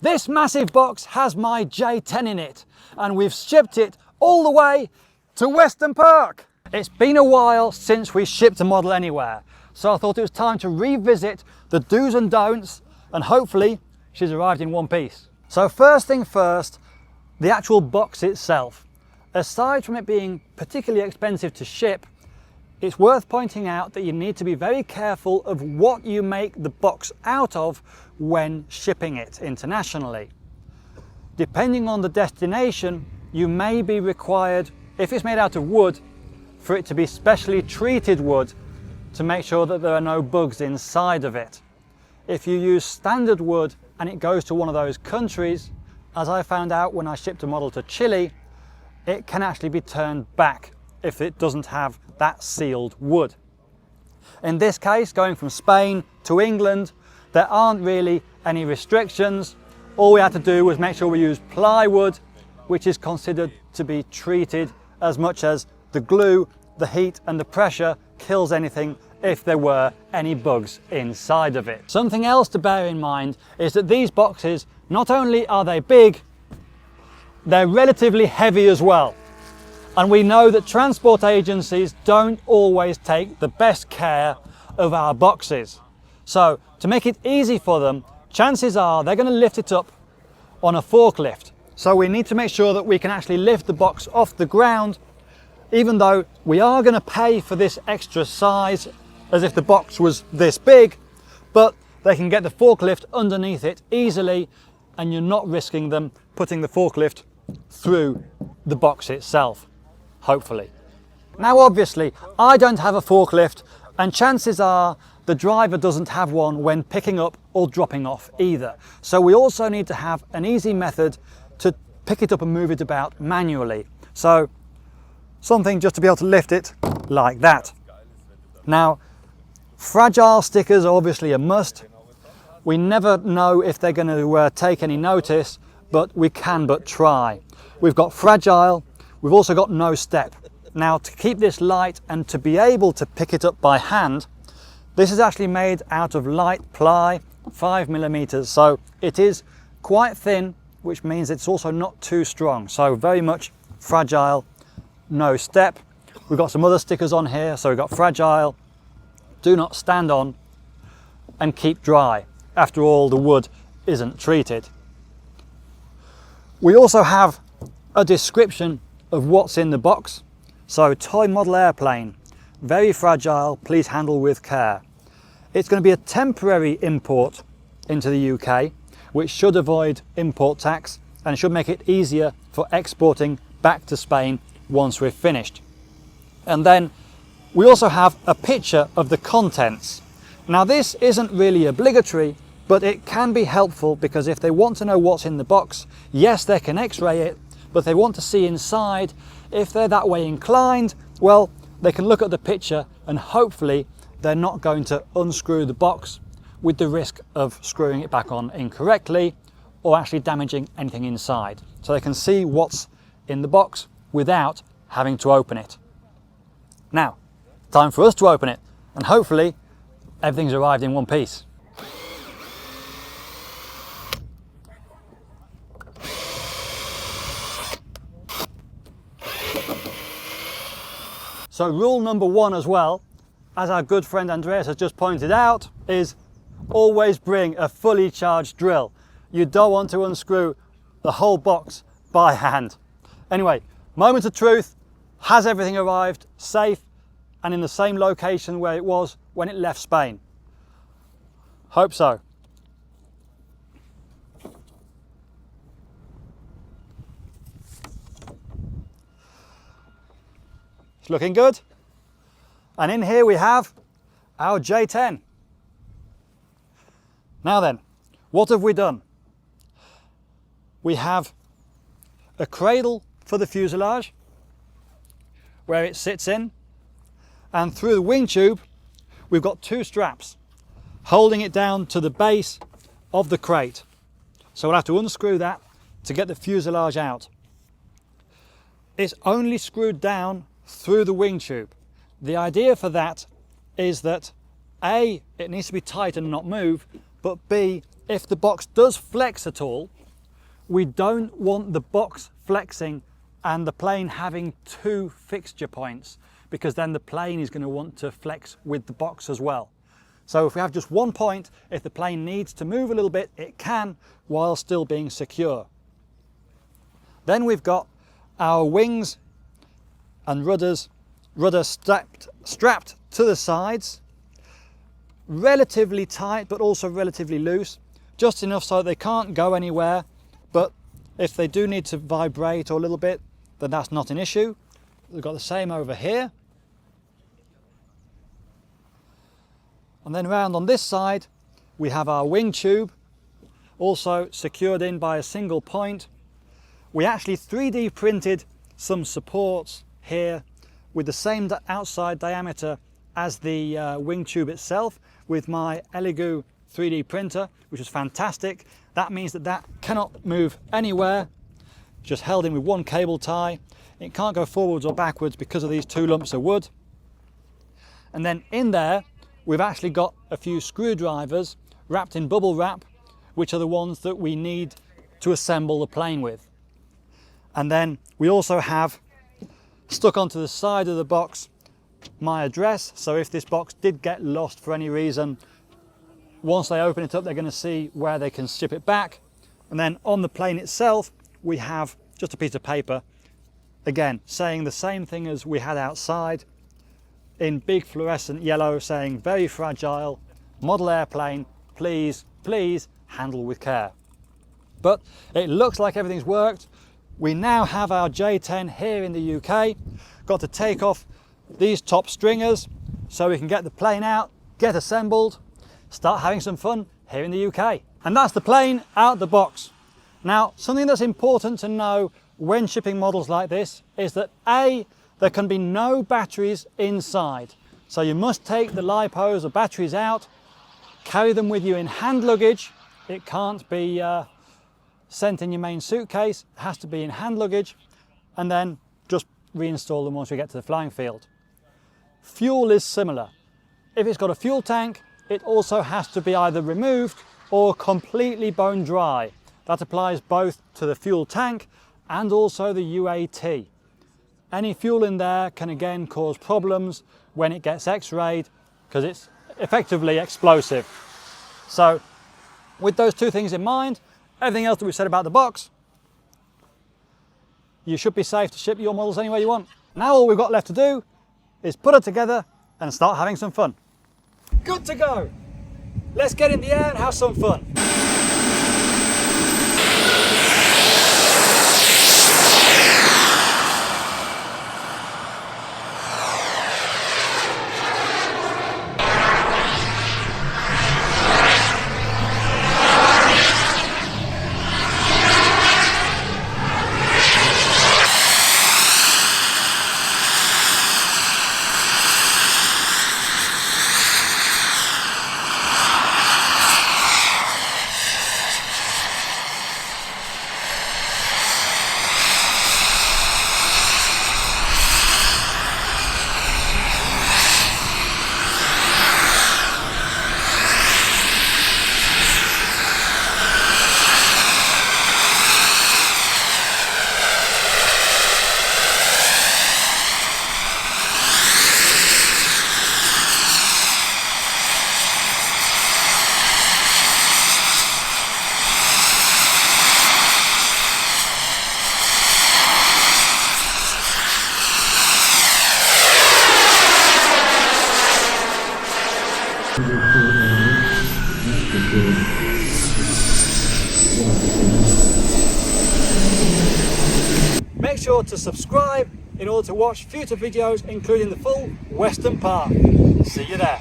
This massive box has my J10 in it, and we've shipped it all the way to Weston Park. It's been a while since we shipped a model anywhere, so I thought it was time to revisit the do's and don'ts, and hopefully she's arrived in one piece. So first thing first, the actual box itself. Aside from it being particularly expensive to ship, it's worth pointing out that you need to be very careful of what you make the box out of when shipping it internationally. Depending on the destination, you may be required, if it's made out of wood, for it to be specially treated wood to make sure that there are no bugs inside of it. If you use standard wood and it goes to one of those countries, as I found out when I shipped a model to Chile, it can actually be turned back if it doesn't have that sealed wood. In this case, going from Spain to England, there aren't really any restrictions. All we had to do was make sure we use plywood, which is considered to be treated as much as the glue, the heat and the pressure kills anything if there were any bugs inside of it. Something else to bear in mind is that these boxes, not only are they big, they're relatively heavy as well. And we know that transport agencies don't always take the best care of our boxes. So to make it easy for them, chances are they're going to lift it up on a forklift. So we need to make sure that we can actually lift the box off the ground, even though we are going to pay for this extra size as if the box was this big, but they can get the forklift underneath it easily and you're not risking them putting the forklift through the box itself, hopefully. Now obviously I don't have a forklift, and chances are the driver doesn't have one when picking up or dropping off either. So we also need to have an easy method to pick it up and move it about manually. So something just to be able to lift it like that. Now, fragile stickers are obviously a must. We never know if they're going to take any notice, but we can but try. We've got fragile, we've also got no step. Now to keep this light and to be able to pick it up by hand, this is actually made out of light ply, 5mm, so it is quite thin, which means it's also not too strong. So very much fragile, no step. We've got some other stickers on here, so we've got fragile, do not stand on, and keep dry. After all, the wood isn't treated. We also have a description of what's in the box. So toy model airplane, very fragile, please handle with care. It's going to be a temporary import into the UK, which should avoid import tax and should make it easier for exporting back to Spain once we're finished. And then we also have a picture of the contents. Now this isn't really obligatory, but it can be helpful because if they want to know what's in the box, yes, they can x-ray it, but they want to see inside. If they're that way inclined, well, they can look at the picture and hopefully they're not going to unscrew the box with the risk of screwing it back on incorrectly or actually damaging anything inside. So they can see what's in the box without having to open it. Now, time for us to open it, and hopefully everything's arrived in one piece. So rule number one as well, as our good friend Andreas has just pointed out, is always bring a fully charged drill. You don't want to unscrew the whole box by hand. Anyway, moment of truth. Has everything arrived safe and in the same location where it was when it left Spain? Hope so. It's looking good. And in here we have our J10. Now then, what have we done? We have a cradle for the fuselage where it sits in, and through the wing tube we've got two straps holding it down to the base of the crate. So we'll have to unscrew that to get the fuselage out. It's only screwed down through the wing tube. The idea for that is that A, it needs to be tight and not move, but B, if the box does flex at all, we don't want the box flexing and the plane having two fixture points, because then the plane is going to want to flex with the box as well. So if we have just one point, if the plane needs to move a little bit, it can, while still being secure. Then we've got our wings and rudder strapped to the sides, relatively tight but also relatively loose, just enough so they can't go anywhere, but if they do need to vibrate or a little bit, then that's not an issue. We've got the same over here. And then round on this side, we have our wing tube, also secured in by a single point. We actually 3D printed some supports here with the same outside diameter as the wing tube itself with my Elegoo 3D printer, which is fantastic. That means that that cannot move anywhere, just held in with one cable tie. It can't go forwards or backwards because of these two lumps of wood. And then in there, we've actually got a few screwdrivers wrapped in bubble wrap, which are the ones that we need to assemble the plane with. And then we also have stuck onto the side of the box my address, so if this box did get lost for any reason, once they open it up, they're going to see where they can ship it back. And then on the plane itself, we have just a piece of paper, again saying the same thing as we had outside, in big fluorescent yellow, saying very fragile, model airplane, please handle with care. But it looks like everything's worked. We now have our J10 here in the UK. Got to take off these top stringers so we can get the plane out, get assembled, start having some fun here in the UK. And that's the plane out the box. Now, something that's important to know when shipping models like this is that A, there can be no batteries inside. So you must take the lipos or batteries out, carry them with you in hand luggage. It can't be sent in your main suitcase, it has to be in hand luggage, and then just reinstall them once we get to the flying field. Fuel is similar. If it's got a fuel tank, it also has to be either removed or completely bone dry. That applies both to the fuel tank and also the UAT. Any fuel in there can again cause problems when it gets x-rayed because it's effectively explosive. So with those two things in mind, everything else that we've said about the box, you should be safe to ship your models anywhere you want. Now all we've got left to do is put it together and start having some fun. Good to go. Let's get in the air and have some fun. Make sure to subscribe in order to watch future videos including the full Weston Park. See you there.